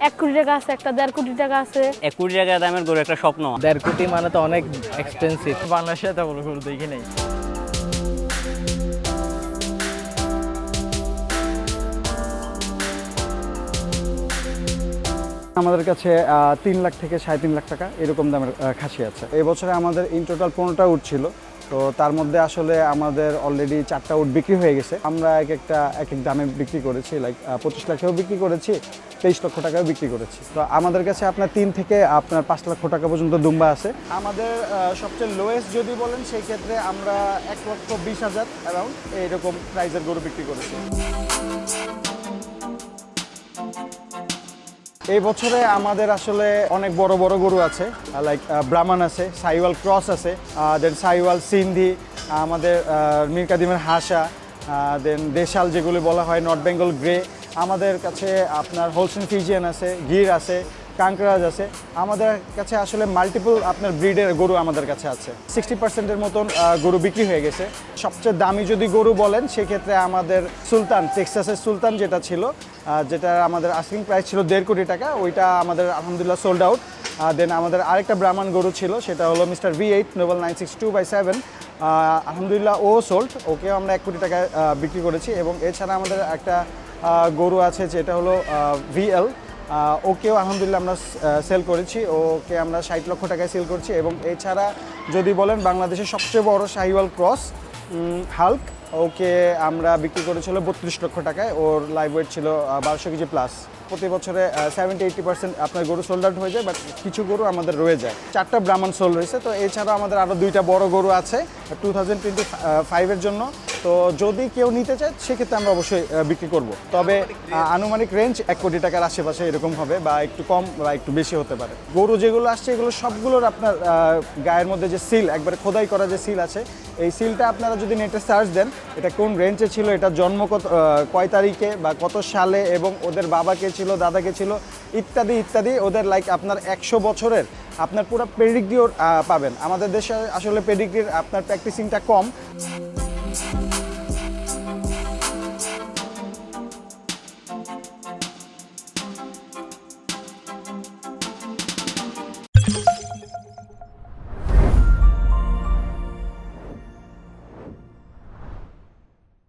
1 কোটি টাকা আছে, একটা 1.5 কোটি টাকা আছে। 1 কোটি টাকা দামের গরু একটা স্বপ্ন। 1.5 কোটি মানে তো অনেক এক্সপেন্সিভ। বাংলাদেশে এত বড় গরু দেখি নাই। আমাদের কাছে 3 লাখ থেকে 3.5 লাখ টাকা এরকম দামের খাসি আছে। এই বছরে আমাদের ইন টোটাল 15টা উট ছিল, তো তার মধ্যে আসলে আমাদের অলরেডি 4টা উট বিক্রি হয়ে গেছে। আমরা এক এক দামে বিক্রি করেছি, লাইক 25 লাখেও বিক্রি করেছি, 23 লক্ষ টাকাও বিক্রি করেছি। তো আমাদের কাছে আপনার 3 থেকে আপনার 5 লক্ষ টাকা পর্যন্ত দুম্বা আছে। আমাদের সবচেয়ে লোয়েস্ট যদি বলেন সেই ক্ষেত্রে আমরা 1,20,000 অ্যারাউন্ড এইরকম প্রাইসের গরু বিক্রি করেছি। এই বছরে আমাদের আসলে অনেক বড় বড় গরু আছে, লাইক ব্রাহ্মণ আছে, সাইওয়াল ক্রস আছে, দেন সাইওয়াল সিন্ধি, আমাদের মীর কাদিমের হাসা, দেন দেশাল যেগুলি বলা হয়, নর্থ বেঙ্গল গ্রে। আমাদের কাছে আপনার হোলস্টিন ফিজিয়ান আছে, গির আছে, কাঙ্করাজ আছে। আমাদের কাছে আসলে মাল্টিপল আপনার ব্রিডের গরু আমাদের কাছে আছে। 60%-এর মতন গরু বিক্রি হয়ে গেছে। সবচেয়ে দামি যদি গরু বলেন সেক্ষেত্রে আমাদের সুলতান, টেক্সাসের সুলতান যেটা ছিল, যেটা আমাদের আস্কিং প্রাইস ছিল 1.5 কোটি টাকা, ওইটা আমাদের আলহামদুলিল্লাহ সোল্ড আউট। দেন আমাদের আরেকটা ব্রাহ্মণ গরু ছিল, সেটা হলো মিস্টার V8 নোবেল 962/7, আলহামদুলিল্লাহ ও সোল্ড, ওকেও আমরা 1 কোটি টাকায় বিক্রি করেছি। এবং এছাড়া আমাদের একটা গরু আছে যেটা হলো VL, ওকেও আলহামদুলিল্লাহ আমরা সেল করেছি, ওকে আমরা 60 লক্ষ টাকায় সেল করছি। এবং এছাড়া যদি বলেন বাংলাদেশের সবচেয়ে বড় শাহিওয়াল ক্রস হাল্ক, ওকে আমরা বিক্রি করেছিল 32 লক্ষ টাকায়। ওর লাইভ ওয়েট ছিল 1200 কেজি প্লাস। প্রতি বছরে 70-80% আপনার গরু সোল্ড আউট হয়ে যায়, বাট কিছু গরু আমাদের রয়ে যায়। 4টা ব্রাহ্মণ সোল্ড হয়েছে। তো এছাড়াও আমাদের আরও 2টা বড় গরু আছে 2025-এর জন্য। তো যদি কেউ নিতে চায় সেক্ষেত্রে আমরা অবশ্যই বিক্রি করব। তবে আনুমানিক রেঞ্জ 1 কোটি টাকার আশেপাশে এরকম হবে, বা একটু কম বা একটু বেশি হতে পারে। গরু যেগুলো আসছে এগুলো সবগুলোর আপনার গায়ের মধ্যে যে সিল, একবারে খোদাই করা যে সিল আছে, এই সিলটা আপনারা যদি নেটে সার্চ দেন এটা কোন রেঞ্জে ছিল, এটা জন্ম কয় তারিখে বা কত সালে, এবং ওদের বাবাকে ছিল, দাদাকে ছিল, ইত্যাদি ইত্যাদি, ওদের লাইক আপনার 100 বছরের আপনার পুরো পেডিগ্রিও পাবেন। আমাদের দেশে আসলে পেডিগ্রির আপনার প্র্যাকটিসিংটা কম।